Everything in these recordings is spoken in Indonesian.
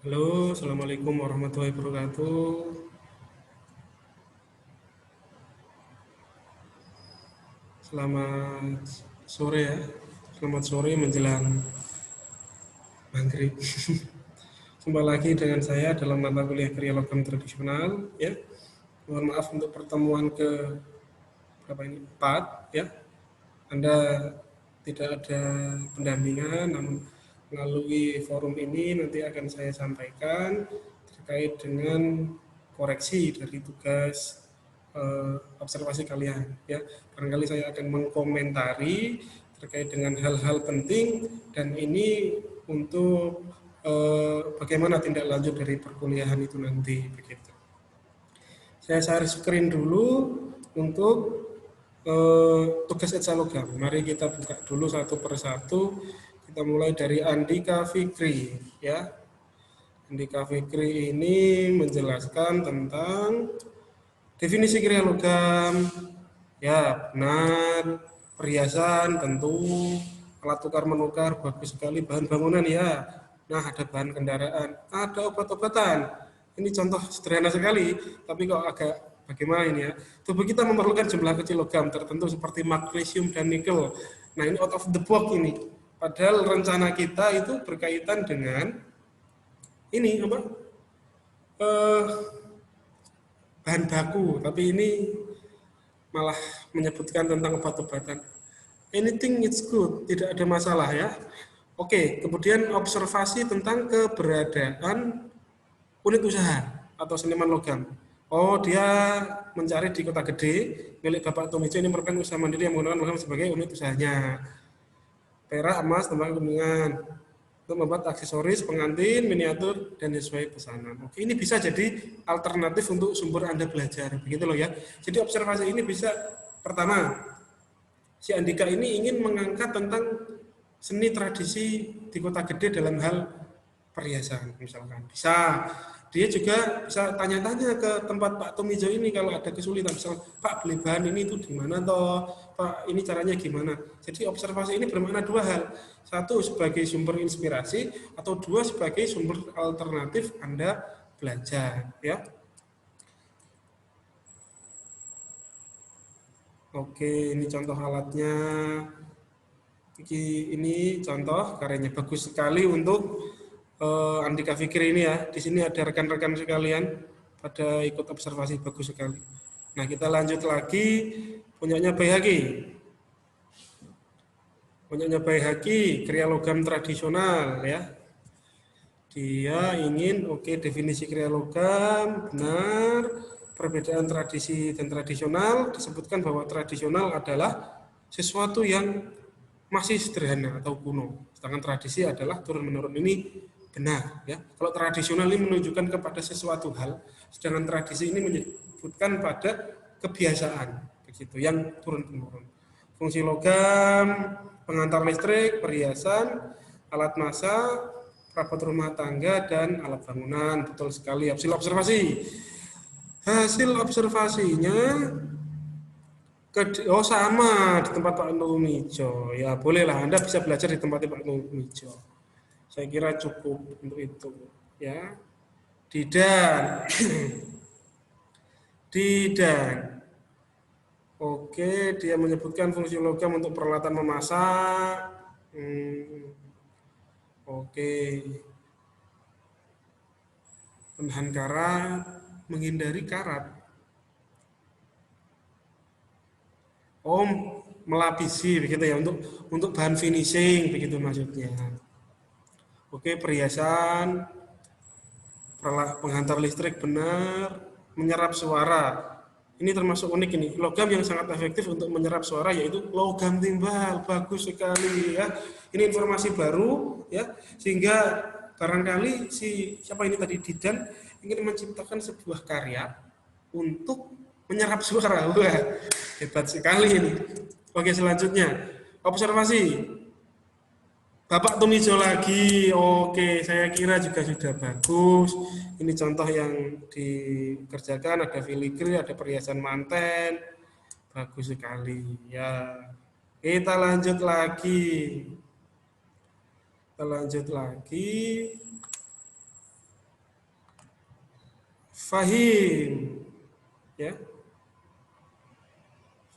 Halo, Assalamualaikum warahmatullahi wabarakatuh. Selamat sore ya. Selamat sore menjelang maghrib. Jumpa lagi dengan saya dalam mata kuliah Kriya Logam Tradisional ya. Mohon maaf untuk pertemuan ke berapa ini? 4 ya. Anda tidak ada pendampingan, namun melalui forum ini nanti akan saya sampaikan terkait dengan koreksi dari tugas observasi kalian. Ya, barangkali saya akan mengkomentari terkait dengan hal-hal penting dan ini untuk bagaimana tindak lanjut dari perkuliahan itu nanti begitu. Saya share screen dulu untuk tugas Etsa Logam. Mari kita buka dulu satu persatu. Kita mulai dari Andika Fikri ya. Andika Fikri ini menjelaskan tentang definisi kriya logam. Ya, benar. Perhiasan tentu, alat tukar menukar bagus sekali, bahan bangunan ya. Nah, ada bahan kendaraan, ada obat-obatan. Ini contoh sederhana sekali, tapi kok agak bagaimana ini ya. Tubuh kita memerlukan jumlah kecil logam tertentu seperti magnesium dan nikel. Nah, ini out of the box ini. Padahal rencana kita itu berkaitan dengan ini apa? Eh, bahan baku, tapi ini malah menyebutkan tentang obat-obatan. Anything is good, tidak ada masalah ya. Oke, kemudian observasi tentang keberadaan unit usaha atau seniman logam. Oh, dia mencari di kota gede, milik Bapak Tumijo ini merupakan usaha mandiri yang menggunakan logam sebagai unit usahanya. Perak, emas, tembakau, kuningan. Untuk membuat aksesoris, pengantin, miniatur, dan sesuai pesanan. Oke, ini bisa jadi alternatif untuk sumber Anda belajar. Begitu loh ya. Jadi observasi ini bisa, pertama, si Andika ini ingin mengangkat tentang seni tradisi di kota gede dalam hal perhiasan misalkan. Bisa. Dia juga bisa tanya-tanya ke tempat Pak Tumijo ini kalau ada kesulitan. Misal, Pak beli bahan ini itu di mana toh? Pak ini caranya gimana? Jadi observasi ini bermakna dua hal. Satu sebagai sumber inspirasi atau dua sebagai sumber alternatif Anda belajar. Ya. Oke, ini contoh alatnya. Ini contoh karyanya bagus sekali untuk Andika Fikri ini ya. Di sini ada rekan-rekan sekalian pada ikut observasi bagus sekali. Nah, kita lanjut lagi punyanya Baihaqi. Punyanya Baihaqi, kriya logam tradisional ya. Dia ingin definisi kriya logam benar, perbedaan tradisi dan tradisional disebutkan bahwa tradisional adalah sesuatu yang masih sederhana atau kuno. Sedangkan tradisi adalah turun-menurun ini benar. Ya. Kalau tradisional ini menunjukkan kepada sesuatu hal, sedangkan tradisi ini menyebutkan pada kebiasaan, begitu yang turun-menurun. Fungsi logam, pengantar listrik, perhiasan, alat masak, perabot rumah tangga, dan alat bangunan. Betul sekali. Hasil observasi. Hasil observasinya sama di tempat Pak Tumijo. Ya bolehlah Anda bisa belajar di tempat Pak Tumijo. Saya kira cukup untuk itu. Ya. Didan. Didan. Oke, dia menyebutkan fungsi logam untuk peralatan memasak. Oke. Penahan karat, menghindari karat. Melapisi begitu ya untuk bahan finishing begitu maksudnya. Oke, perhiasan, penghantar listrik benar, menyerap suara. Ini termasuk unik ini. Logam yang sangat efektif untuk menyerap suara yaitu logam timbal. Bagus sekali ya. Ini informasi baru ya, sehingga barangkali siapa ini tadi Didan ingin menciptakan sebuah karya untuk menyerap suara. Wah, hebat sekali ini. Oke, selanjutnya observasi. Bapak Tumijo lagi. Oke, saya kira juga sudah bagus. Ini contoh yang dikerjakan, ada filigree, ada perhiasan manten. Bagus sekali ya. Kita lanjut lagi. Fahim, ya,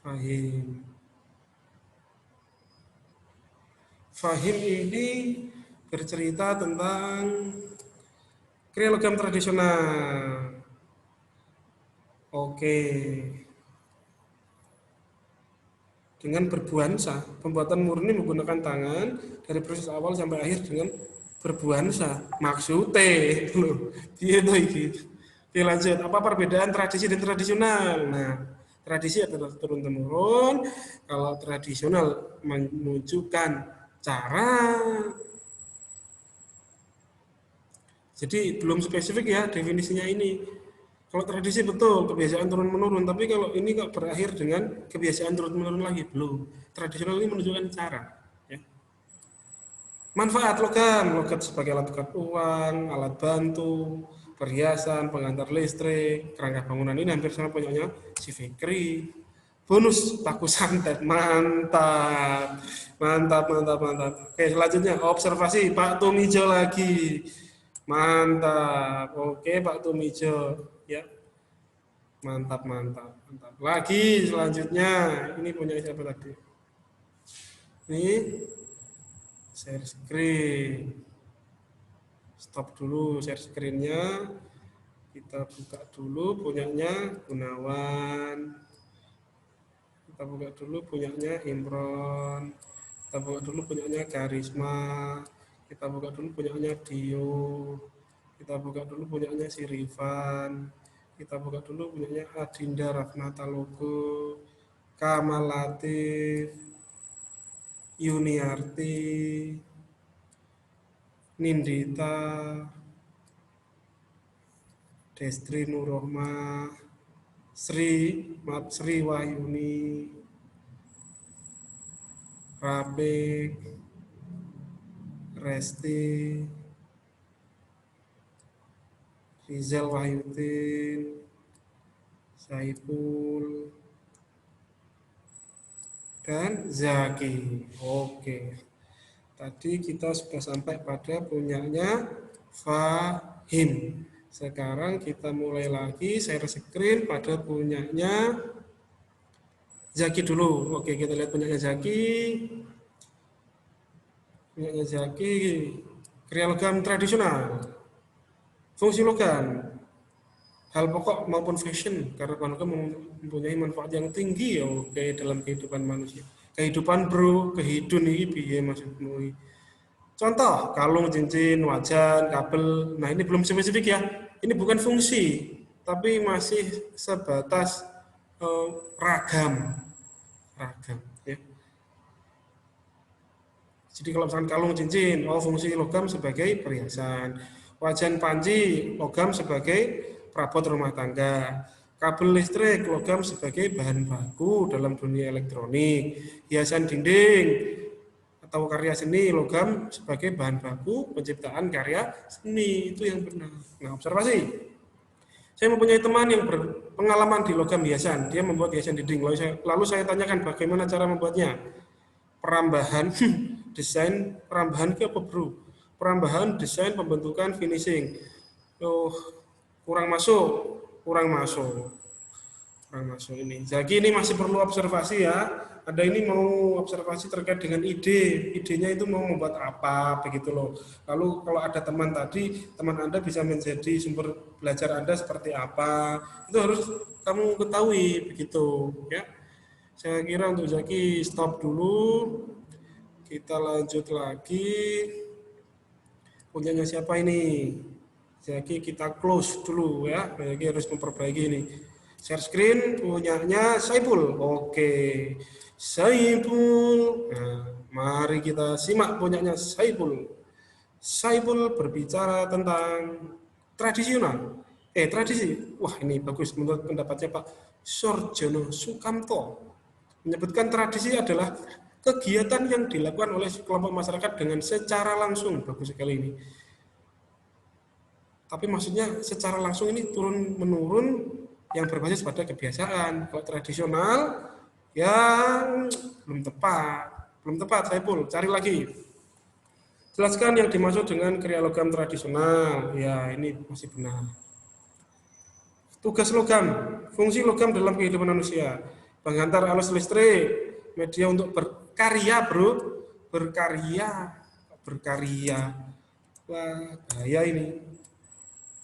fahim. Fahim ini bercerita tentang kriya logam tradisional. Oke. Dengan berbuansa, pembuatan murni menggunakan tangan dari proses awal sampai akhir dengan berbuansa. Maksudnya, loh, gitu iki. Oke, lanjut. Apa perbedaan tradisi dan tradisional? Nah, tradisi adalah turun-temurun. Kalau tradisional menunjukkan cara. Jadi belum spesifik ya definisinya ini. Kalau tradisi betul kebiasaan turun menurun, tapi kalau ini kok berakhir dengan kebiasaan turun menurun lagi belum. Tradisional ini menunjukkan cara. Ya. Manfaat logam, logam sebagai alat tukar uang, alat bantu, perhiasan, pengantar listrik, kerangka bangunan ini hampir sama punyanya si Fikri. Bonus paku santet, mantap, mantap, mantap, mantap. Oke, selanjutnya observasi Pak Tumijo lagi, mantap. Oke, Pak Tumijo, ya, mantap, mantap, mantap. Lagi selanjutnya, ini punya siapa tadi? Ini share screen. Stop dulu share screen-nya. Kita buka dulu punyanya Gunawan. Kita buka dulu punyanya Imron. Kita buka dulu punyanya Karisma. Kita buka dulu punyanya Dio. Kita buka dulu punyanya si Rifan. Kita buka dulu punyanya Adinda Rafnata Logo, Kamal Latif, Yuniarti, Nindita, Destri Nurohma, Sri Wahyuni, Rapik, Resti, Rizal Wahyudin, Saiful, dan Zaki. Oke. Tadi kita sudah sampai pada punyanya Fahim. Sekarang kita mulai lagi share screen pada punyanya Zaki dulu. Oke, kita lihat punyanya Zaki. Punyanya Zaki, kriya logam tradisional. Fungsi logam, hal pokok maupun fashion, karena logam mempunyai manfaat yang tinggi ya dalam kehidupan manusia. Kehidupan bro, kehidun ini piye maksudmu? Contoh, kalung, cincin, wajan, kabel. Nah, ini belum spesifik ya. Ini bukan fungsi, tapi masih sebatas ragam. Ragam, ya. Jadi kalau misalkan kalung, cincin, fungsi logam sebagai perhiasan. Wajan panci, logam sebagai perabot rumah tangga. Kabel listrik, logam sebagai bahan baku dalam dunia elektronik. Hiasan dinding, atau karya seni, logam sebagai bahan baku penciptaan karya seni. Itu yang benar. Nah, observasi. Saya mempunyai teman yang berpengalaman di logam hiasan. Dia membuat hiasan dinding. Lalu saya tanyakan bagaimana cara membuatnya. Perambahan desain, perambahan ke apa bro? Perambahan desain, pembentukan, finishing. Oh, kurang masuk, kurang masuk. Ini. Zaki ini masih perlu observasi ya. Ada ini mau observasi terkait dengan ide. Idenya itu mau membuat apa begitu loh. Lalu kalau ada teman tadi, teman Anda bisa menjadi sumber belajar Anda seperti apa. Itu harus kamu ketahui begitu ya. Saya kira untuk Zaki stop dulu. Kita lanjut lagi. Punyanya siapa ini? Zaki kita close dulu ya. Zaki harus memperbaiki ini. Share screen punyanya Saiful. Oke, Saiful. Nah, mari kita simak punyanya Saiful. Saiful berbicara tentang tradisional. Tradisi. Wah, ini bagus menurut pendapatnya Pak Sorjono Sukamto. Menyebutkan tradisi adalah kegiatan yang dilakukan oleh kelompok masyarakat dengan secara langsung. Bagus sekali ini. Tapi maksudnya secara langsung ini turun-menurun yang berbasis pada kebiasaan. Kalau tradisional, yang belum tepat, Saiful, cari lagi. Jelaskan yang dimaksud dengan kriya logam tradisional. Ya, ini masih benar. Tugas logam, fungsi logam dalam kehidupan manusia. Penghantar arus listrik, media untuk berkarya, bro. Berkarya, berkarya. Wah, bahaya ini.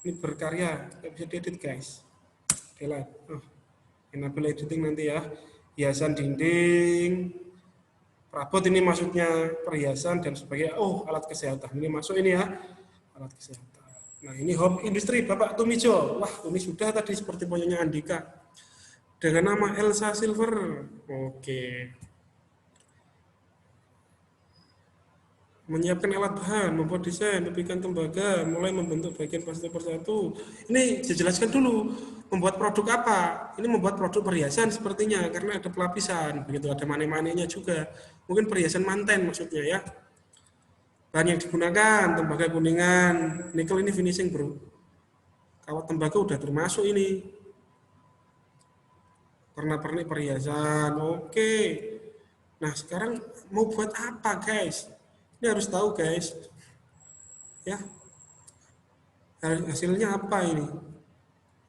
Ini berkarya, nggak bisa diedit guys. Delete. Oh, enable editing nanti ya. Hiasan dinding, perabot ini maksudnya perhiasan dan sebagainya. Oh, alat kesehatan ini masuk ini ya, alat kesehatan. Nah ini home industri Bapak Tumijo. Wah ini sudah tadi seperti punyanya Andika dengan nama Elsa Silver. Oke. Menyiapkan alat bahan, membuat desain, membuat tembaga, mulai membentuk bagian satu persatu. Ini dijelaskan dulu, membuat produk apa? Ini membuat produk perhiasan sepertinya, karena ada pelapisan, begitu ada mane-manenya juga. Mungkin perhiasan manten maksudnya ya. Bahan yang digunakan, tembaga kuningan, nikel ini finishing bro. Kawat tembaga udah termasuk ini. Pernak-pernik perhiasan, oke. Nah sekarang mau buat apa guys? Ini harus tahu guys, ya hasilnya apa ini?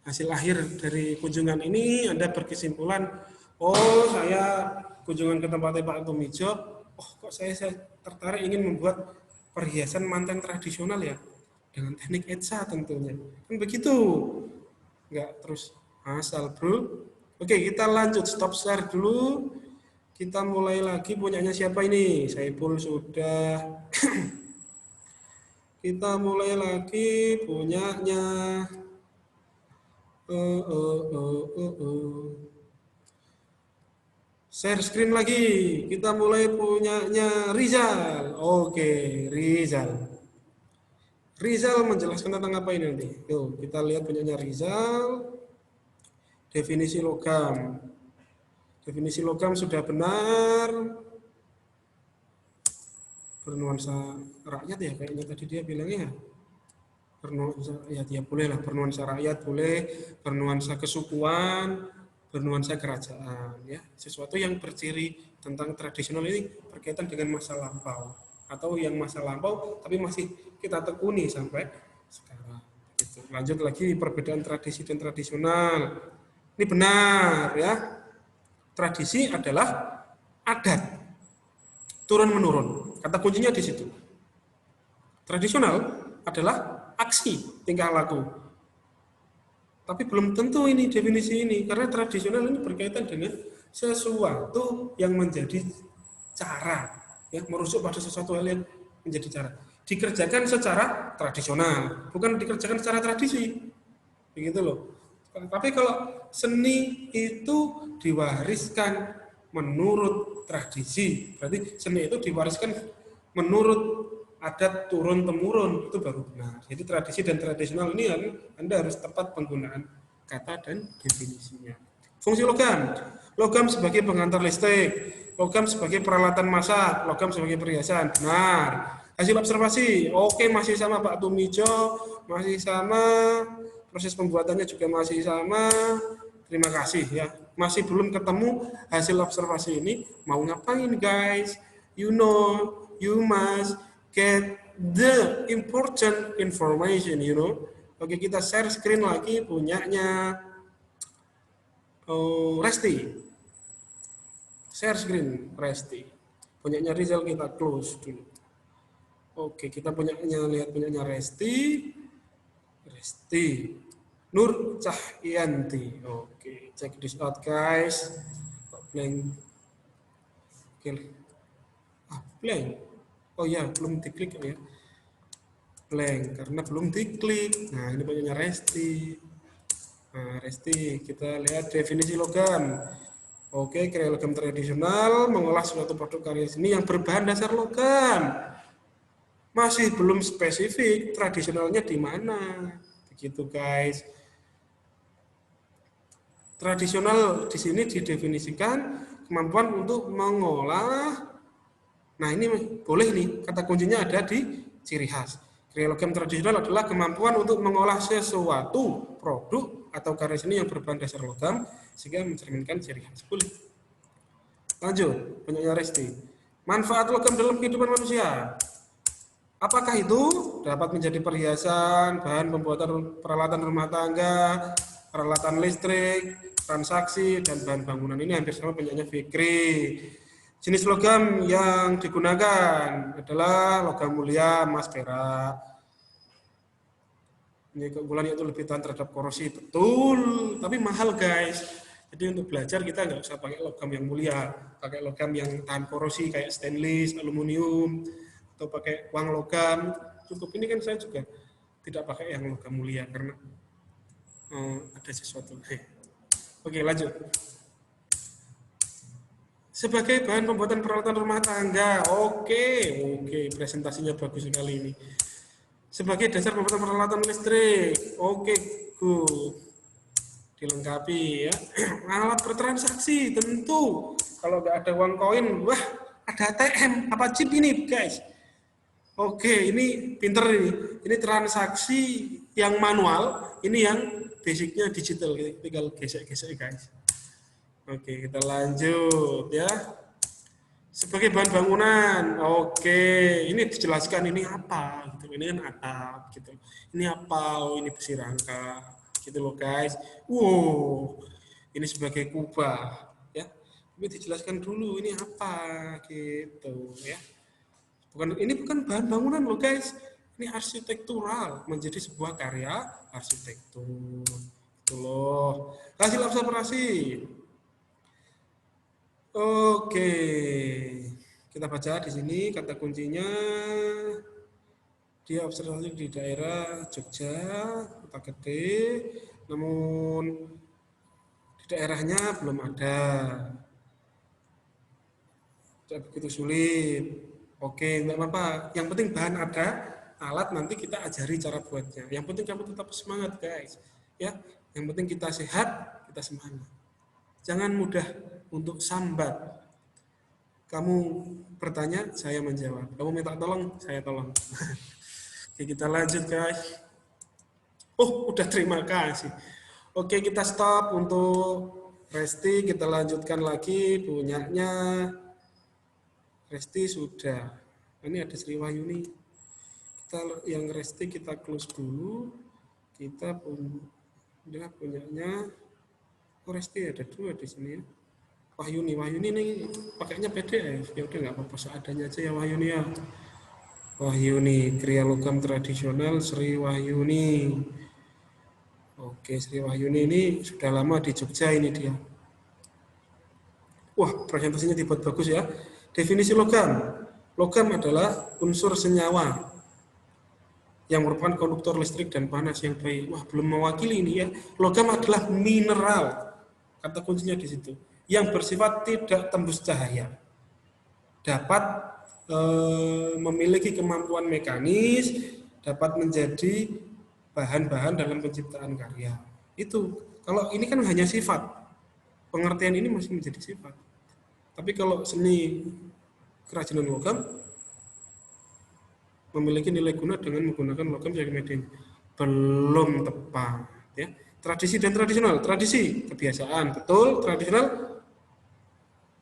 Hasil akhir dari kunjungan ini Anda berkesimpulan, oh saya kunjungan ke tempatnya Pak Tumijo, oh kok saya tertarik ingin membuat perhiasan manten tradisional ya, dengan teknik etsa tentunya, kan begitu, nggak terus asal bro. Oke kita lanjut, stop share dulu. Kita mulai lagi, punyanya siapa ini? Saiful sudah. Kita mulai lagi, punyanya. Share screen lagi. Kita mulai punyanya Rizal. Oke, Rizal. Rizal menjelaskan tentang apa ini nanti? Yuk, kita lihat punyanya Rizal. Definisi logam. Definisi logam sudah benar. Bernuansa rakyat ya, kayaknya tadi dia bilangnya ya. Bernuansa rakyat ya boleh lah, bernuansa rakyat boleh, bernuansa kesukuan, bernuansa kerajaan ya. Sesuatu yang berciri tentang tradisional ini berkaitan dengan masa lampau atau yang masa lampau tapi masih kita tekuni sampai sekarang. Gitu. Lanjut lagi perbedaan tradisi dan tradisional. Ini benar ya. Tradisi adalah adat turun menurun. Kata kuncinya di situ. Tradisional adalah aksi tingkah laku. Tapi belum tentu ini definisi ini karena tradisional ini berkaitan dengan sesuatu yang menjadi cara, ya merujuk pada sesuatu hal yang menjadi cara. Dikerjakan secara tradisional, bukan dikerjakan secara tradisi. Begitu loh. Tapi kalau seni itu diwariskan menurut tradisi, berarti seni itu diwariskan menurut adat turun-temurun, itu baru benar. Jadi tradisi dan tradisional ini Anda harus tepat penggunaan kata dan definisinya. Fungsi logam. Logam sebagai penghantar listrik, logam sebagai peralatan masak, logam sebagai perhiasan. Benar. Hasil observasi, oke masih sama Pak Tumijo, masih sama. Proses pembuatannya juga masih sama. Terima kasih ya. Masih belum ketemu hasil observasi ini. Mau ngapain guys? You know, you must get the important information, you know. Oke, kita share screen lagi punyanya Resti. Share screen Resti. Punyanya Rizal kita close dulu. Oke, kita punyanya lihat punyanya Resti. Nur Cahyanti. Oke, check this out guys. Blank. Oke. Blank. Oh ya, belum diklik ya. Blank karena belum diklik. Nah, ini punyanya Resti. Nah, Resti, kita lihat definisi logam. Oke, karya logam tradisional mengolah suatu produk karya seni yang berbahan dasar logam. Masih belum spesifik tradisionalnya di mana. Begitu guys. Tradisional di sini didefinisikan kemampuan untuk mengolah. Nah ini boleh nih, kata kuncinya ada di ciri khas. Karya logam tradisional adalah kemampuan untuk mengolah sesuatu produk atau karya seni yang berbahan dasar logam sehingga mencerminkan ciri khas. Boleh. Lanjut, punyanya Resti. Manfaat logam dalam kehidupan manusia. Apakah itu dapat menjadi perhiasan, bahan pembuatan peralatan rumah tangga, peralatan listrik, transaksi, dan bahan bangunan. Ini hampir sama penyanyi Fikri. Jenis logam yang digunakan adalah logam mulia, emas, perak. Ini keunggulan yaitu lebih tahan terhadap korosi. Betul, tapi mahal guys. Jadi untuk belajar kita nggak usah pakai logam yang mulia, pakai logam yang tahan korosi kayak stainless, aluminium, atau pakai uang logam. Cukup. Ini kan saya juga tidak pakai yang logam mulia karena ada sesuatu. Oke, lanjut. Sebagai bahan pembuatan peralatan rumah tangga. Oke, presentasinya bagus sekali ini. Sebagai dasar pembuatan peralatan listrik. Oke, good. Dilengkapi ya. Alat bertransaksi tentu. Kalau nggak ada uang koin, wah ada ATM, apa chip ini guys? Oke, ini pinter ini. Ini transaksi yang manual, ini yang basicnya digital. Tinggal gesek-gesek guys. Oke, kita lanjut ya. Sebagai bahan bangunan, oke, ini dijelaskan ini apa, gitu. Ini kan atap, gitu. Ini apa? Oh, ini besi rangka, gitu loh guys. Wow, ini sebagai kubah, ya. Ini dijelaskan dulu ini apa, gitu, ya. Ini bukan bahan bangunan loh guys. Ini arsitektural, menjadi sebuah karya arsitektur, gitu loh. Hasil observasi. Oke, kita baca di sini kata kuncinya. Dia observasi di daerah Jogja, Kota Gede, namun di daerahnya belum ada. Tidak begitu sulit. Oke, enggak apa-apa. Yang penting bahan ada, alat nanti kita ajari cara buatnya. Yang penting kamu tetap semangat guys. Ya, yang penting kita sehat, kita semangat. Jangan mudah untuk sambat. Kamu bertanya, saya menjawab. Kamu minta tolong, saya tolong. Oke, kita lanjut guys. Oh, udah terima kasih. Oke, kita stop untuk Resti. Kita lanjutkan lagi punyanya. Resti sudah. Ini ada Sri Wahyuni. Kita yang Resti kita close dulu. Kita punyanya. Oh, Resti ada 2 di sini ya. Wahyuni ini pakainya PDF. Ya udah nggak apa-apa, seadanya aja ya Wahyuni ya. Wahyuni, kriya logam tradisional Sri Wahyuni. Oke, Sri Wahyuni ini sudah lama di Jogja ini dia. Wah, presentasinya dibuat bagus ya. Definisi logam. Logam adalah unsur senyawa yang merupakan konduktor listrik dan panas yang baik. Wah, belum mewakili ini ya. Logam adalah mineral. Kata kuncinya di situ. Yang bersifat tidak tembus cahaya. Dapat memiliki kemampuan mekanis, dapat menjadi bahan-bahan dalam penciptaan karya. Itu. Kalau ini kan hanya sifat. Pengertian ini masih menjadi sifat. Tapi kalau seni kerajinan logam memiliki nilai guna dengan menggunakan logam sebagai medium. Belum tepat. Ya. Tradisi dan tradisional. Tradisi, kebiasaan. Betul, tradisional.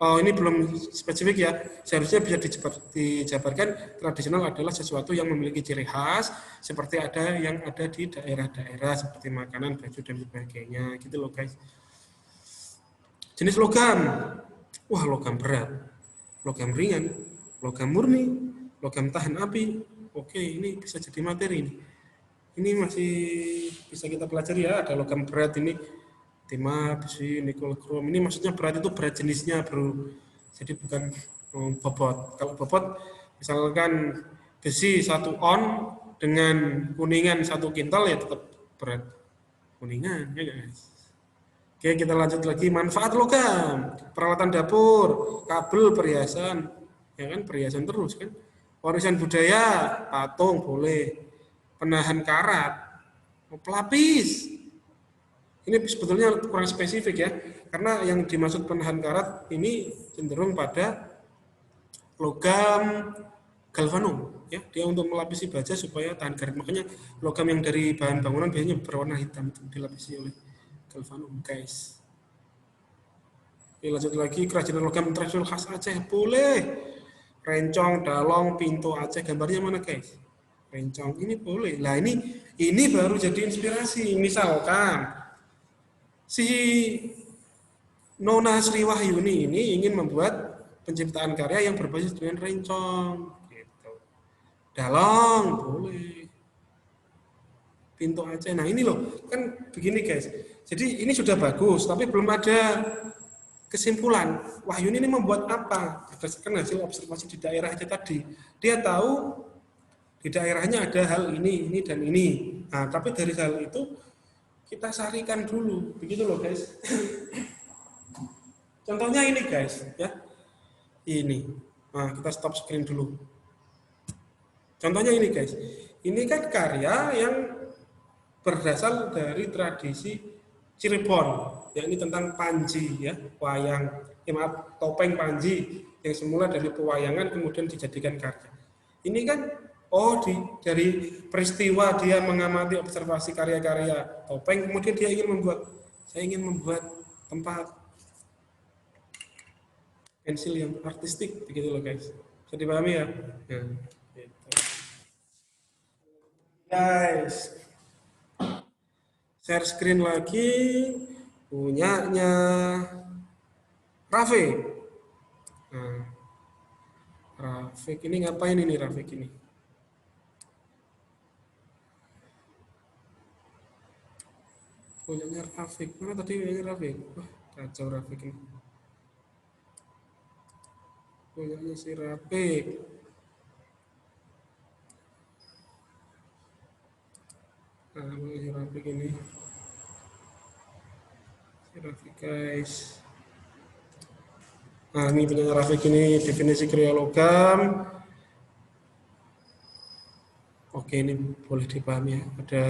Oh, ini belum spesifik ya. Seharusnya bisa dijabarkan tradisional adalah sesuatu yang memiliki ciri khas seperti ada yang ada di daerah-daerah seperti makanan, baju dan sebagainya. Gitu loh guys. Jenis logam. Wah, logam berat. Logam ringan, logam murni, logam tahan api. Oke, ini bisa jadi materi ini. Ini masih bisa kita pelajari ya. Ada logam berat ini. Timah, besi, nikel, krom. Ini maksudnya berat itu berat jenisnya, bro. Jadi bukan bobot. Kalau bobot, misalkan besi 1 on dengan kuningan 1 kintal ya tetap berat kuningan, ya guys. Oke, kita lanjut lagi. Manfaat logam, peralatan dapur, kabel, perhiasan, ya kan perhiasan terus kan. Warisan budaya, patung boleh, penahan karat, pelapis. Ini sebetulnya kurang spesifik ya, karena yang dimaksud penahan karat ini cenderung pada logam galvanum, ya. Dia untuk melapisi baja supaya tahan karat. Makanya logam yang dari bahan bangunan biasanya berwarna hitam itu dilapisi oleh galvanum, guys. Oke, lanjut lagi, kerajinan logam tradisional khas Aceh boleh. Rencong, dalong, pintu Aceh, gambarnya mana guys? Rencong ini boleh. Lah ini baru jadi inspirasi. Misalkan Si Nona Sri Wahyuni ini ingin membuat penciptaan karya yang berbasis dengan rencong. Gitu. Dalang, boleh. Pintu Aceh. Nah ini loh, kan begini guys. Jadi ini sudah bagus, tapi belum ada kesimpulan. Wahyuni ini membuat apa? Berdasarkan hasil observasi di daerah aja tadi. Dia tahu di daerahnya ada hal ini, dan ini. Nah, tapi dari hal itu kita sarikan dulu. Begitu loh guys. Contohnya ini guys, ya. Ini. Nah, kita stop screen dulu. Contohnya ini guys. Ini kan karya yang berasal dari tradisi Cirebon, yakni tentang Panji, ya, wayang, topeng Panji yang semula dari pewayangan kemudian dijadikan karya. Ini kan dari peristiwa dia mengamati observasi karya-karya topeng, kemudian dia saya ingin membuat tempat pensil yang artistik, begitu loh guys. Bisa dipahami ya? Nah, gitu. Guys, share screen lagi, punyanya Rafiq. Nah, Rafiq ini ngapain ini Rafiq ini? Punyanya Rafiq, mana tadi punyanya Rafiq? Wah, kacau Rafiq ini. Punyanya si Rafiq. Nah, punyanya Rafiq ini. Si Rafiq guys. Nah, ini punya Rafiq ini definisi kriya logam. Oke, ini boleh dipahami ya. Ada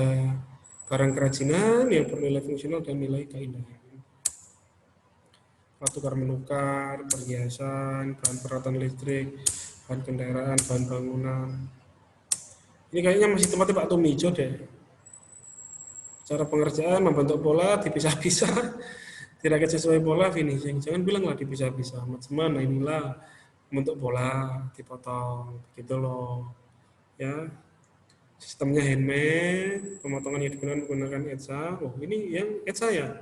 barang kerajinan yang bernilai fungsional dan nilai keindahan. Alat tukar menukar, perhiasan, bahan peralatan listrik, bahan kendaraan, bahan bangunan. Ini kayaknya masih tempatnya Pak Tumijo deh. Cara pengerjaan membentuk pola dipisah-pisah. Tidak sesuai pola finishing, jangan bilang lah dipisah-pisah, macam inilah bentuk bola dipotong, begitu loh, ya. Sistemnya handmade, pemotongan yang digunakan menggunakan etsa. Oh ini yang etsa ya,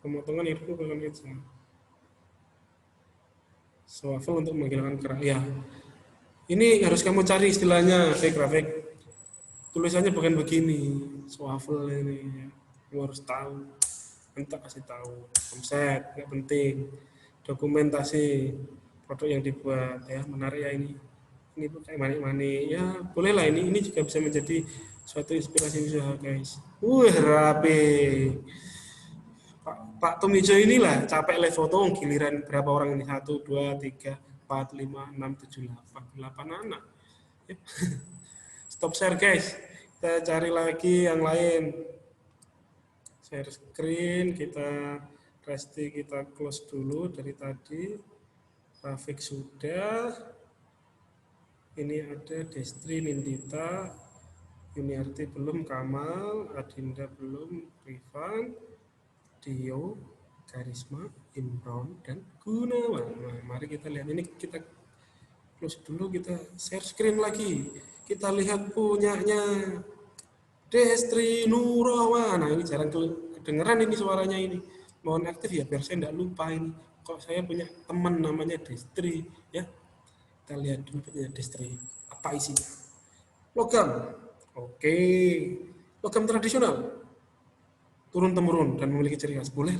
pemotongan yang menggunakan etsa. Swavel untuk menghilangkan kerak, ya. Ini harus kamu cari istilahnya, grafik. Tulisannya bukan begini, swavel ini, ya. Kamu harus tahu. Entah kasih tahu omset, nggak penting, dokumentasi produk yang dibuat, ya menarik ya ini kayak manik-manik, ya bolehlah ini juga bisa menjadi suatu inspirasi usaha guys. Rapi Pak Tumijo inilah capek live foto, giliran berapa orang ini, 1, 2, 3, 4, 5, 6, 7, 8 anak. Stop share guys, kita cari lagi yang lain. Share screen, kita resti, kita close dulu dari tadi. Rafiq sudah. Ini ada Destri, Nindita, Yuniarti belum, Kamal, Adinda belum, Rifan, Dio, Karisma, Imron, dan Gunawan. Nah, mari kita lihat, ini kita close dulu, kita share screen lagi. Kita lihat punyanya Destri Nurawan. Nah ini jarang kedengeran ini suaranya ini. Mohon aktif ya biar saya tidak lupa ini. Kok saya punya teman namanya Destri ya. Kita lihat dulu punya Destri. Apa isinya? Logam. Oke. Logam tradisional. Turun-temurun dan memiliki ciri khas. Boleh.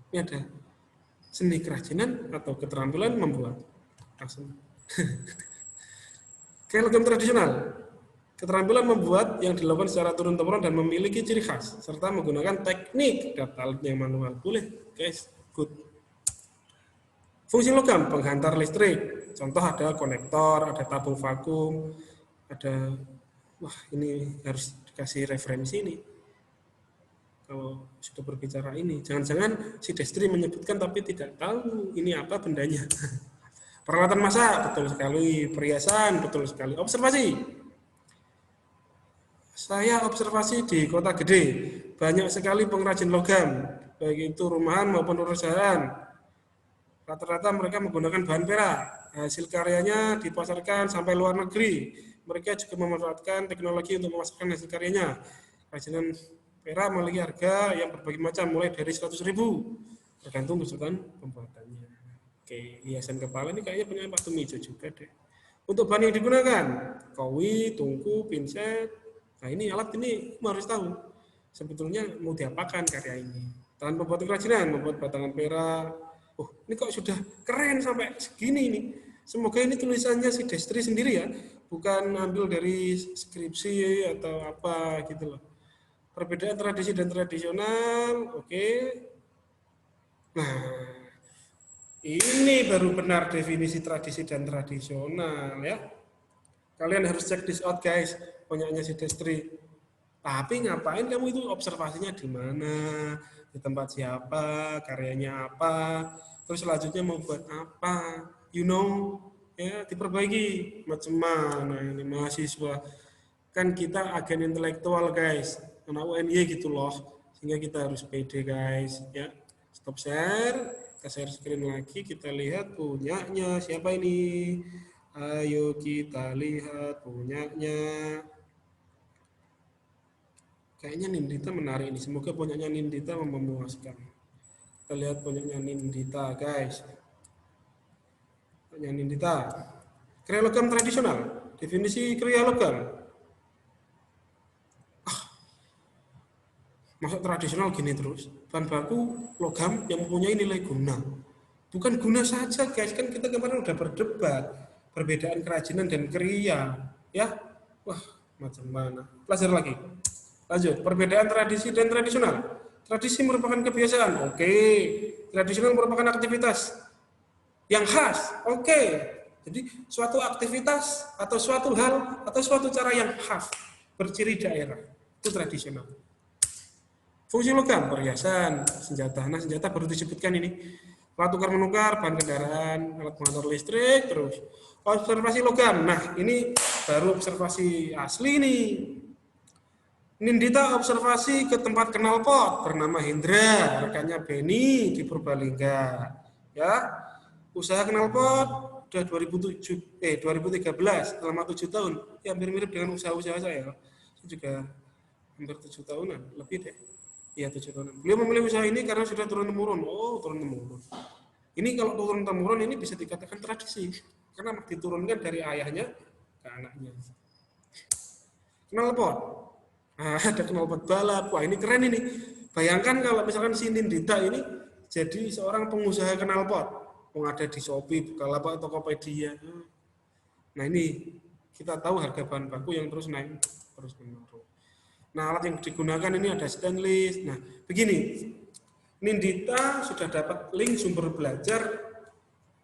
Ini ada seni kerajinan atau keterampilan membuat. Langsung. Kayak logam tradisional. Keterampilan membuat yang dilakukan secara turun-temurun dan memiliki ciri khas, serta menggunakan teknik data yang manual. Boleh, guys. Good. Fungsi logam, penghantar listrik. Contoh ada konektor, ada tabung vakum, ada, wah ini harus dikasih referensi ini. Kalau sudah berbicara ini, jangan-jangan si Destri menyebutkan tapi tidak tahu ini apa bendanya. Peralatan masak, betul sekali. Perhiasan, betul sekali. Observasi. Saya observasi di kota gede, banyak sekali pengrajin logam, baik itu rumahan maupun perusahaan. Rata-rata mereka menggunakan bahan perak. Hasil karyanya dipasarkan sampai luar negeri. Mereka juga memanfaatkan teknologi untuk memasarkan hasil karyanya. Kerajinan Perak memiliki harga yang berbagai macam, mulai dari 100.000, tergantung kesulitan pembuatannya. Oke, hiasan kepala ini kayaknya punya Pak Tumijo juga deh. Untuk bahan yang digunakan, kawi, tungku, pinset. Nah ini alat ini harus tahu sebetulnya mau diapakan karya ini. Tangan pembuat kerajinan, membuat batangan perak. Oh, ini kok sudah keren sampai segini nih. Semoga ini tulisannya si Destri sendiri ya, bukan ambil dari skripsi atau apa gitu loh. Perbedaan tradisi dan tradisional, oke. Nah, ini baru benar definisi tradisi dan tradisional ya. Kalian harus cek this out guys, punyanya si Destri. Tapi ngapain kamu itu observasinya di mana, di tempat siapa, karyanya apa, terus selanjutnya mau buat apa, you know, ya diperbaiki macam mana ini mahasiswa. Kan kita agen intelektual guys, anak UNY gitu loh, sehingga kita harus pede guys, ya. Stop share, kita share screen lagi, kita lihat punyanya siapa ini. Ayo kita lihat punyanya. Kayaknya Nindita menarik ini. Semoga punyanya Nindita memuaskan. Kita lihat punyanya Nindita, guys. Punyanya Nindita. Kriya logam tradisional. Definisi kriya logam. Masuk tradisional gini terus. Bahan baku logam yang mempunyai nilai guna. Bukan guna saja, guys. Kan kita kemarin udah berdebat. Perbedaan kerajinan dan kriya. Ya, wah macam mana. Pelajar lagi. Lanjut, perbedaan tradisi dan tradisional. Tradisi merupakan kebiasaan, oke. Tradisional merupakan aktivitas yang khas, oke. Jadi suatu aktivitas atau suatu hal atau suatu cara yang khas, berciri daerah, itu tradisional. Fungsi logam, perhiasan, senjata. Nah senjata baru disebutkan ini. Alat tukar menukar, bahan kendaraan, alat pengantar listrik, terus observasi logam. Nah ini baru observasi asli nih. Nindita observasi ke tempat knalpot bernama Hendra, rekannya Benny di Purbalingga. Ya, usaha knalpot udah 2013 selama 7 tahun. Ya hampir mirip dengan usaha-usaha saya. Saya juga hampir 7 tahunan, lebih deh. Iya 7 tahunan. Beliau memilih usaha ini karena sudah turun temurun. Oh, turun temurun. Ini kalau turun temurun ini bisa dikatakan tradisi karena diturunkan dari ayahnya ke anaknya. Knalpot. Nah, ada knalpot balap. Wah, ini keren ini. Bayangkan kalau misalkan si Nindita ini jadi seorang pengusaha knalpot. Mau ada di Shopee, Bukalapak, Tokopedia. Nah, ini kita tahu harga bahan baku yang terus naik terus menurun. Nah, alat yang digunakan ini ada stainless. Nah, begini. Nindita sudah dapat link sumber belajar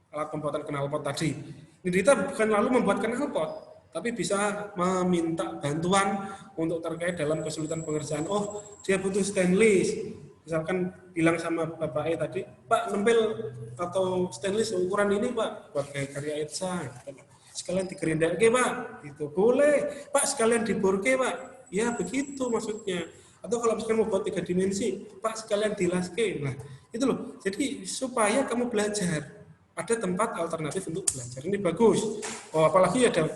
alat pembuatan knalpot tadi. Nindita bukan lalu membuat knalpot, tapi bisa meminta bantuan untuk terkait dalam kesulitan pengerjaan. Oh, dia butuh stainless. Misalkan bilang sama Bapak E tadi, Pak, nempel atau stainless ukuran ini, Pak, buat karya Etsa. Sekalian digerindak ke, Pak. Itu boleh. Pak, sekalian dibor ke, Pak. Ya, begitu maksudnya. Atau kalau misalkan mau buat 3 dimensi, Pak, sekalian dilaske. Nah, itu loh. Jadi supaya kamu belajar. Ada tempat alternatif untuk belajar. Ini bagus. Oh, apalagi ada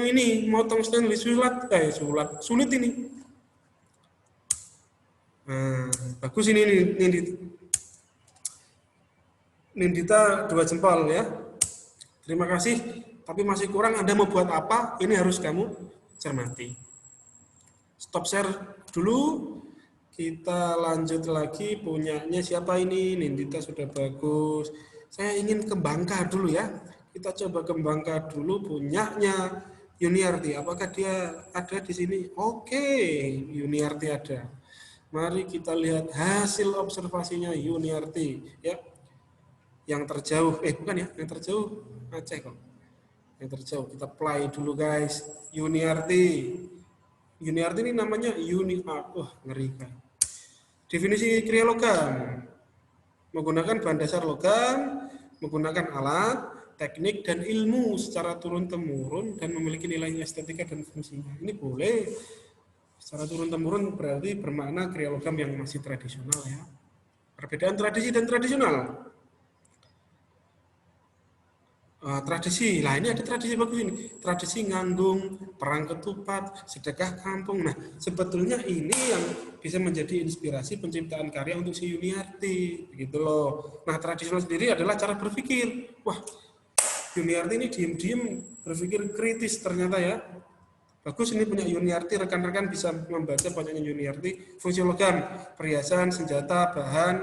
ini motong stainless sulit ini. Nah, bagus ini Nindita 2 jempol ya. Terima kasih. Tapi masih kurang, Anda mau buat apa? Ini harus kamu cermati. Stop share dulu. Kita lanjut lagi punyanya siapa ini? Nindita sudah bagus. Saya ingin ke Bangka dulu ya. Kita coba ke Bangka dulu punyanya Yuniarti. Apakah dia ada di sini? Oke, Yuniarti ada. Mari kita lihat hasil observasinya Yuniarti ya. Yang terjauh, bukan ya, yang terjauh Aceh kok. Yang terjauh kita play dulu guys. Yuniarti. Yuniarti ini namanya Yuniart. Wah, ngeri kan. Definisi kriya logam. Menggunakan bahan dasar logam, menggunakan alat, teknik, dan ilmu secara turun-temurun dan memiliki nilai estetika dan fungsinya. Ini boleh. Secara turun-temurun berarti bermakna kriya logam yang masih tradisional ya. Perbedaan tradisi dan tradisional. Tradisi, lah ini ada tradisi bagus ini, tradisi nganggung, perang ketupat, sedekah kampung. Nah, sebetulnya ini yang bisa menjadi inspirasi penciptaan karya untuk si Yuniarti, gitu loh. Nah, tradisional sendiri adalah cara berpikir. Wah, Yuniarti ini diem-diem berpikir kritis ternyata ya. Bagus ini punya Yuniarti, rekan-rekan bisa membaca banyaknya Yuniarti, fungsi logam, perhiasan, senjata, bahan,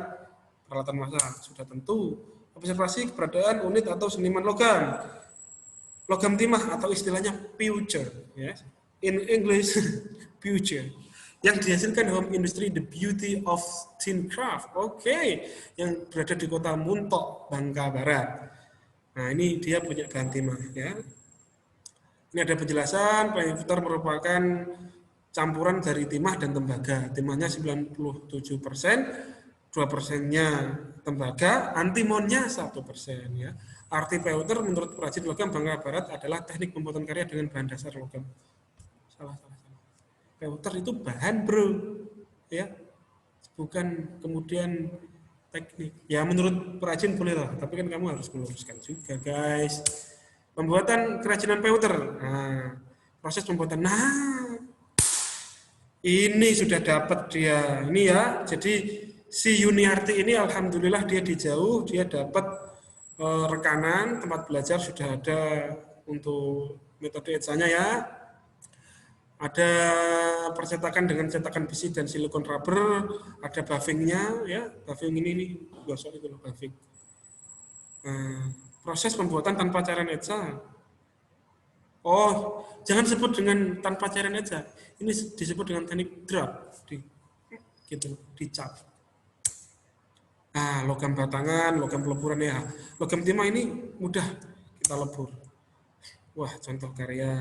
peralatan masak, sudah tentu. Observasi keberadaan unit atau seniman logam. Logam timah atau istilahnya future, ya. In English, future. Yang dihasilkan home industry the beauty of tin craft. Oke, yang berada di kota Muntok, Bangka Barat. Nah, ini dia punya bahan timah, ya. Ini ada penjelasan, playfitter merupakan campuran dari timah dan tembaga. Timahnya 97%, 2%-nya tembaga, antimonnya 1%. Ya. Arti pewter menurut perajin logam Bangka Barat adalah teknik pembuatan karya dengan bahan dasar logam. Salah. Pewter itu bahan, bro. Ya, bukan kemudian teknik. Ya menurut perajin boleh lah, tapi kan kamu harus meluruskan juga, guys. Pembuatan kerajinan pewter. Nah, proses pembuatan. Nah, ini sudah dapat dia. Ini ya. Jadi si Yuniarti ini alhamdulillah dia di jauh, dia dapat rekanan, tempat belajar sudah ada untuk metode etsanya ya. Ada percetakan dengan cetakan besi dan silikon rubber, ada buffingnya ya. Buffing ini nih, gosok itu loh buffing. Nah, proses pembuatan tanpa cairan etsa. Oh, jangan sebut dengan tanpa cairan etsa. Ini disebut dengan teknik drop, gitu, dicap. Nah, logam batangan, logam peleburan ya. Logam timah ini mudah kita lebur. Wah, contoh karya.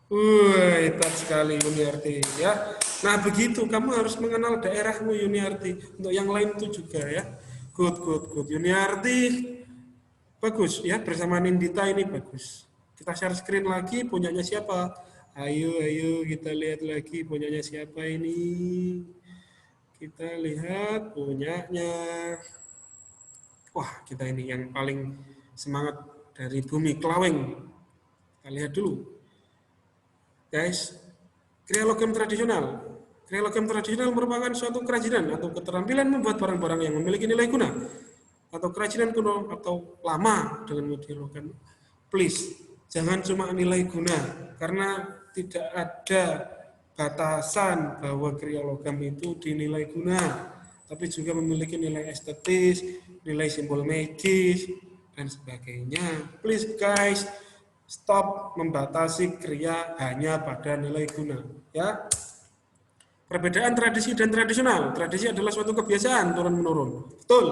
Hebat sekali Yuniarti ya. Nah, begitu kamu harus mengenal daerahmu Yuniarti. Untuk yang lain itu juga ya. Good. Yuniarti bagus ya, bersama Nindita ini bagus. Kita share screen lagi, punyanya siapa? Ayo kita lihat lagi punyanya siapa ini. Kita lihat punyanya. Wah, kita ini yang paling semangat dari Bumi Klaweng. Kita lihat dulu. Guys, kriya logam tradisional. Kriya logam tradisional merupakan suatu kerajinan atau keterampilan membuat barang-barang yang memiliki nilai guna atau kerajinan kuno atau lama dengan media logam. Please, jangan cuma nilai guna, karena tidak ada batasan bahwa kriya logam itu dinilai guna, tapi juga memiliki nilai estetis, nilai simbol medis, dan sebagainya. Please guys, stop membatasi kriya hanya pada nilai guna. Ya. Perbedaan tradisi dan tradisional. Tradisi adalah suatu kebiasaan turun-menurun. Betul.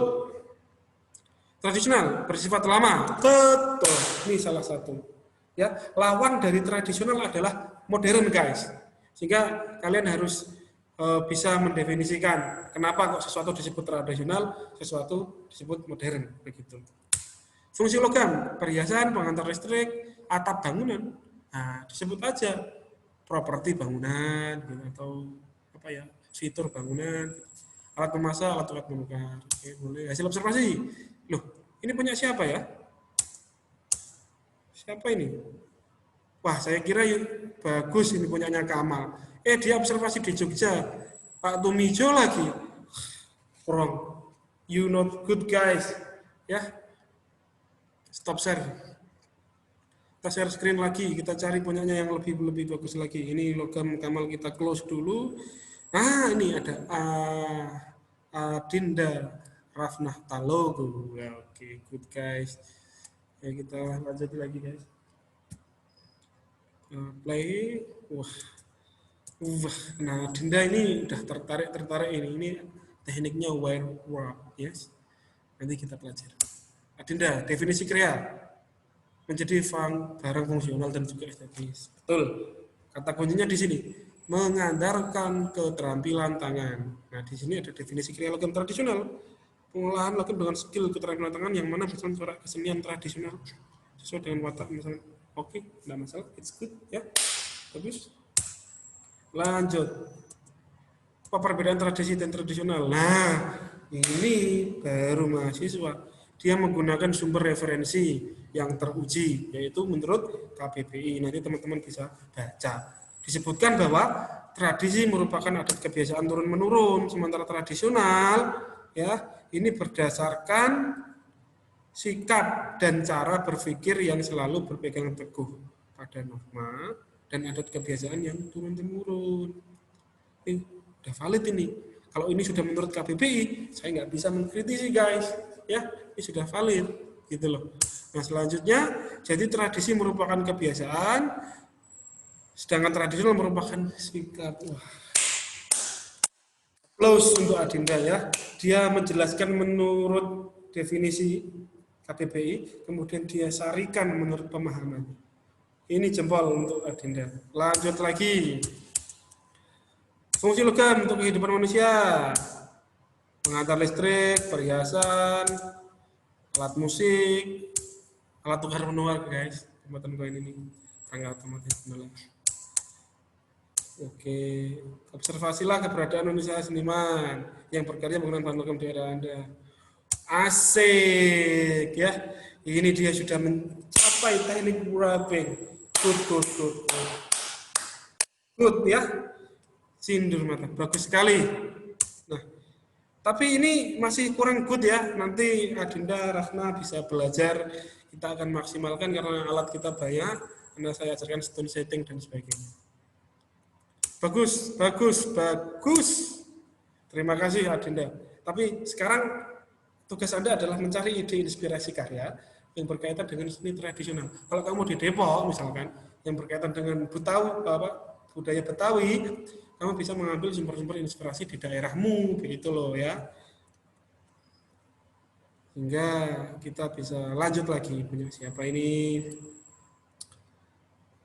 Tradisional bersifat lama. Betul. Ini salah satu. Ya, lawan dari tradisional adalah modern, guys. Sehingga kalian harus bisa mendefinisikan kenapa kok sesuatu disebut tradisional, sesuatu disebut modern, begitu. Fungsi logam, perhiasan, pengantar listrik, atap bangunan. Nah, disebut aja properti bangunan gitu, atau apa ya, fitur bangunan, alat memasak, alat-alat menukar. Oke, boleh. Hasil observasi. Loh, ini punya siapa ya? Siapa ini? Wah, saya kira bagus ini punyanya Kamal. Dia observasi di Jogja. Pak Tumijo lagi. Wrong. You not good guys. Ya. Stop share. Kita share screen lagi. Kita cari punyanya yang lebih bagus lagi. Ini logam Kamal kita close dulu. Nah, ini ada Adinda Rafnah Talogo. Ya, oke, good guys. Ya, kita lanjut lagi guys. Play. Wah. Nah, Dinda ini udah tertarik ini tekniknya wire wrap, yes. Nanti kita pelajari. Adinda, definisi kriya menjadi barang fungsional dan juga estetis. Betul. Kata kuncinya di sini, mengandalkan keterampilan tangan. Nah, di sini ada definisi kriya logam tradisional. Pengolahan logam dengan skill keterampilan tangan yang mana bersama corak kesenian tradisional sesuai dengan watak misalnya. Oke, tidak masalah, it's good ya. Bagus. Lanjut. Apa perbedaan tradisi dan tradisional? Nah, ini baru mahasiswa. Dia menggunakan sumber referensi. yang teruji, yaitu menurut KBBI. Nanti teman-teman bisa baca. Disebutkan bahwa tradisi merupakan adat kebiasaan turun-menurun, sementara tradisional ya ini berdasarkan sikap dan cara berpikir yang selalu berpegang teguh pada norma dan adat kebiasaan yang turun-temurun. Ini udah valid ini. Kalau ini sudah menurut KBBI, saya nggak bisa mengkritisi guys. Ya, ini sudah valid, gitu loh. Nah selanjutnya, jadi tradisi merupakan kebiasaan, sedangkan tradisional merupakan sikap. Wah. Close untuk Adinda ya. Dia menjelaskan menurut definisi KBBI, kemudian dia sarikan menurut pemahaman. Ini jempol untuk Adinda. Lanjut lagi. Fungsi logam untuk kehidupan manusia. Pengantar listrik, perhiasan, alat musik, alat tukar menukar guys. Pembuatan koin ini. Tanggal otomatis benar. Oke, observasilah keberadaan manusia seniman yang berkarya menggunakan bahan logam di daerah Anda. Asik ya. Ini dia sudah mencapai teknik wrapping. Good. Good ya. Sindur mata. Bagus sekali. Nah, tapi ini masih kurang good ya. Nanti Adinda, Rafna bisa belajar. Kita akan maksimalkan karena alat kita banyak. Karena saya ajarkan stone setting dan sebagainya. Bagus. Terima kasih Adinda. Tapi sekarang tugas Anda adalah mencari ide inspirasi karya yang berkaitan dengan seni tradisional. Kalau kamu di Depok misalkan, yang berkaitan dengan budaya Betawi, kamu bisa mengambil sumber-sumber inspirasi di daerahmu, begitu loh ya. Hingga kita bisa lanjut lagi. Punya siapa ini?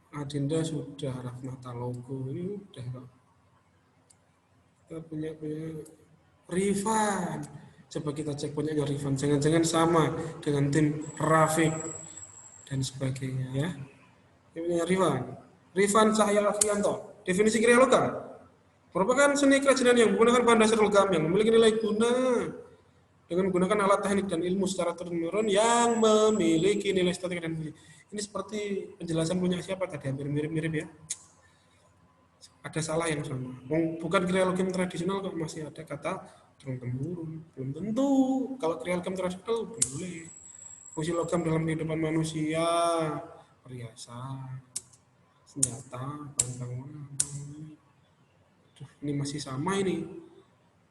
Adinda sudah, Rafna Talogo ini udah kok. Kita punya Rifan. Coba kita cek punyanya Rifan. Jangan-jangan sama dengan tim Rafiq dan sebagainya ya. Ini punya Rifan Cahya Afianto. Definisi kriya logam merupakan seni kerajinan yang menggunakan bahan dasar logam yang memiliki nilai guna dengan menggunakan alat teknik dan ilmu secara turun-temurun yang memiliki nilai estetika dan fungsi. Ini seperti penjelasan punya siapa tadi, hampir mirip-mirip ya. Ada salah yang sama. Bukan kriya logam tradisional kok masih ada kata turun-temurun. Belum tentu. Kalau kriya logam tradisional boleh. Fungsi logam dalam kehidupan manusia, perhiasan, senjata, bahan bangunan. Ini masih sama ini.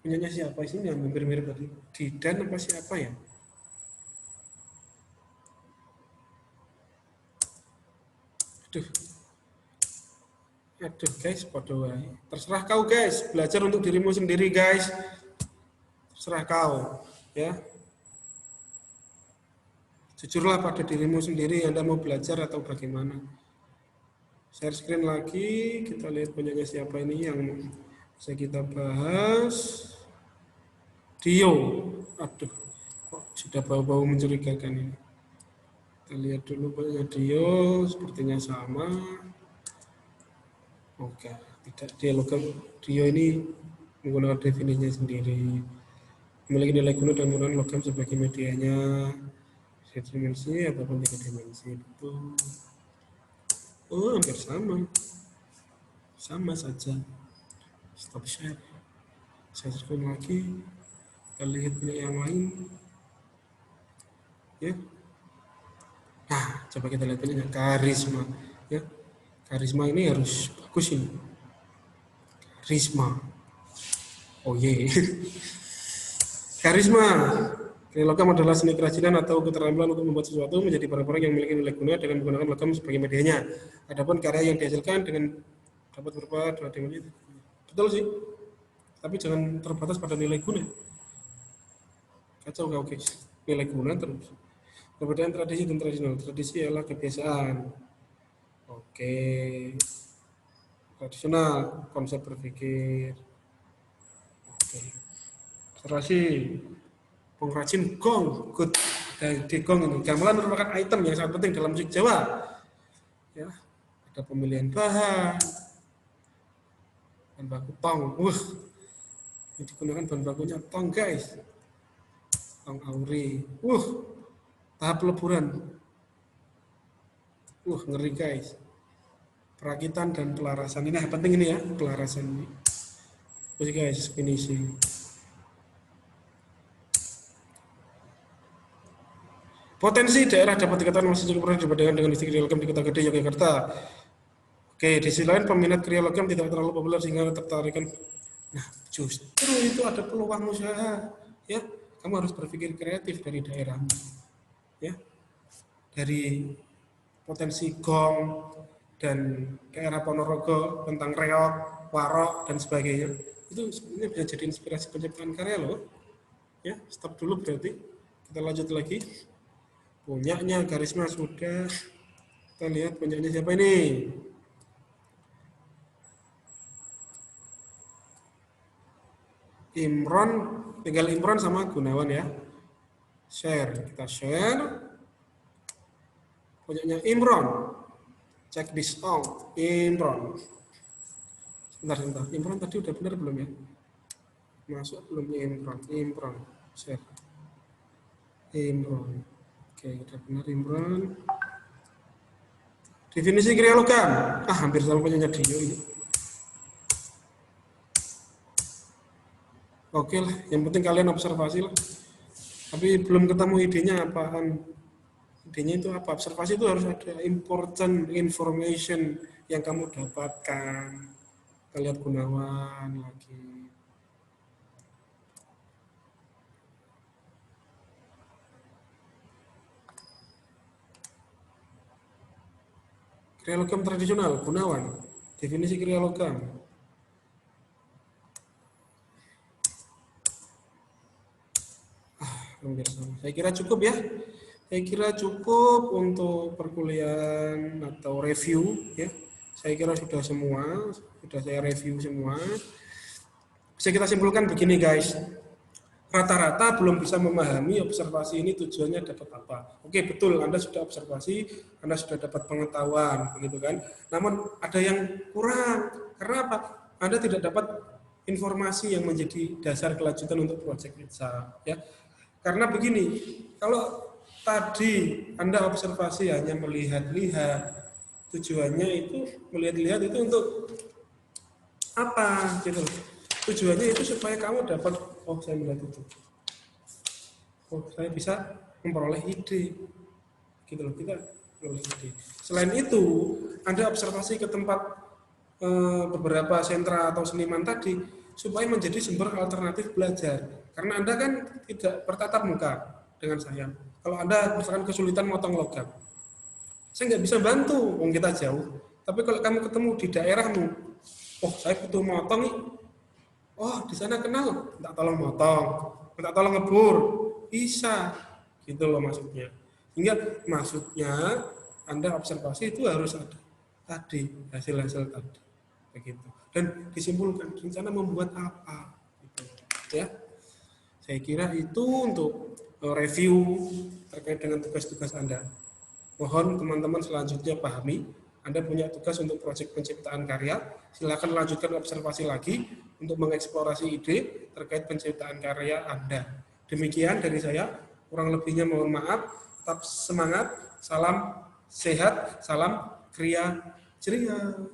Punyanya siapa sih yang mirip-mirip tadi? Didan apa siapa ya? Aduh guys, podo wae. Terserah kau guys, belajar untuk dirimu sendiri guys. Terserah kau, ya. Jujurlah pada dirimu sendiri, Anda mau belajar atau bagaimana. Share screen lagi, kita lihat punyanya siapa ini yang bisa kita bahas. Dio, aduh, kok sudah bau-bau mencurigakan ini. Kita lihat dulu punyanya Dio, sepertinya sama. Oke, tidak dia logam. Dio ini menggunakan definisinya sendiri. Memiliki nilai guna dan menggunakan logam sebagai medianya. Satu dimensi ataupun 3 dimensi, betul. Oh, hampir sama. Sama saja. Stop share. Saya screen lagi. Kita lihat punya yang lain. Ya. Nah, coba kita lihat punya karisma. Ya. Karisma ini harus bagus ini. Karisma. Oh ye. Karisma. Logam adalah seni kerajinan atau keterampilan untuk membuat sesuatu menjadi barang-barang yang memiliki nilai guna dengan menggunakan logam sebagai medianya. Adapun karya yang dihasilkan dengan dapat berupa 2 dimensi. Betul sih. Tapi jangan terbatas pada nilai guna. Kacau kau guys. Nilai guna terus. Perbedaan tradisi dan tradisional. Tradisi adalah kebiasaan. Oke. Tradisional, konsep berpikir. Oke. Tradisi, pengrajin gong, good. Di gong ini, gamelan merupakan item yang sangat penting dalam musik Jawa. Ya, ada pemilihan bahan baku tong. Yang digunakan bahan bakunya tong guys. Tong auri. Tahap peleburan. Ngeri guys. Perakitan dan pelarasan. Ini penting ini ya, pelarasan ini. Oke guys, finishing. Potensi daerah dapat dikatakan masih cukup rendah dibandingkan dengan industri kriya logam di Kota Gede, Yogyakarta. Oke, di sisi lain peminat kriya logam tidak terlalu populer sehingga tertarikan. Nah, justru itu ada peluang usaha, ya. Kamu harus berpikir kreatif dari daerah, ya. Dari potensi gong dan daerah Ponorogo tentang reok, warok dan sebagainya. Itu sebenarnya bisa jadi inspirasi penciptaan karya loh. Ya, stop dulu berarti. Kita lanjut lagi. Punyanya Garisma sudah. Kita lihat punyanya siapa ini. Imron, tinggal Imron sama Gunawan ya. Share, kita share. Punyanya Imron. Check this out, Imron. Sebentar. Imron tadi udah benar belum ya? Masuk belum Imron. Share. Imron. Oke, udah benar Imron. Definisi kriya logam. Hampir sama punyanya Dio ini. Oke lah, yang penting kalian observasi lah. Tapi belum ketemu idenya apaan. Idenya itu apa? Observasi itu harus ada important information yang kamu dapatkan. Kita lihat Gunawan lagi. Kriya logam tradisional, Gunawan. Definisi kriya logam. Hampir sama. Saya kira cukup ya. Saya kira cukup untuk perkuliahan atau review ya. Saya kira sudah semua, sudah saya review semua. Bisa kita simpulkan begini guys. Rata-rata belum bisa memahami observasi ini tujuannya dapat apa. Oke, betul, Anda sudah observasi, Anda sudah dapat pengetahuan, begitu kan. Namun ada yang kurang. Karena apa? Anda tidak dapat informasi yang menjadi dasar kelanjutan untuk proyek exam, ya. Karena begini, kalau tadi Anda observasi hanya melihat-lihat, tujuannya itu melihat-lihat itu untuk apa gitu. Tujuannya itu supaya kamu dapat, oh saya melihat itu, oh saya bisa memperoleh ide, gitu loh, kita memperoleh ide. Selain itu, Anda observasi ke tempat beberapa sentra atau seniman tadi, supaya menjadi sumber alternatif belajar. Karena Anda kan tidak bertatap muka dengan saya. Kalau Anda misalkan kesulitan motong logam, saya nggak bisa bantu, wong kita jauh. Tapi kalau kamu ketemu di daerahmu, oh saya butuh motong nih, oh di sana kenal, minta tolong motong, minta tolong ngebur, bisa, gitu loh maksudnya. Hingga maksudnya Anda observasi itu harus ada tadi hasil-hasil tadi, begitu. Dan disimpulkan rencana membuat apa, gitu, ya. Saya kira itu untuk review terkait dengan tugas-tugas Anda. Mohon teman-teman selanjutnya pahami. Anda punya tugas untuk proyek penciptaan karya, silakan lanjutkan observasi lagi untuk mengeksplorasi ide terkait penciptaan karya Anda. Demikian dari saya, kurang lebihnya mohon maaf, tetap semangat, salam sehat, salam kriya ceria.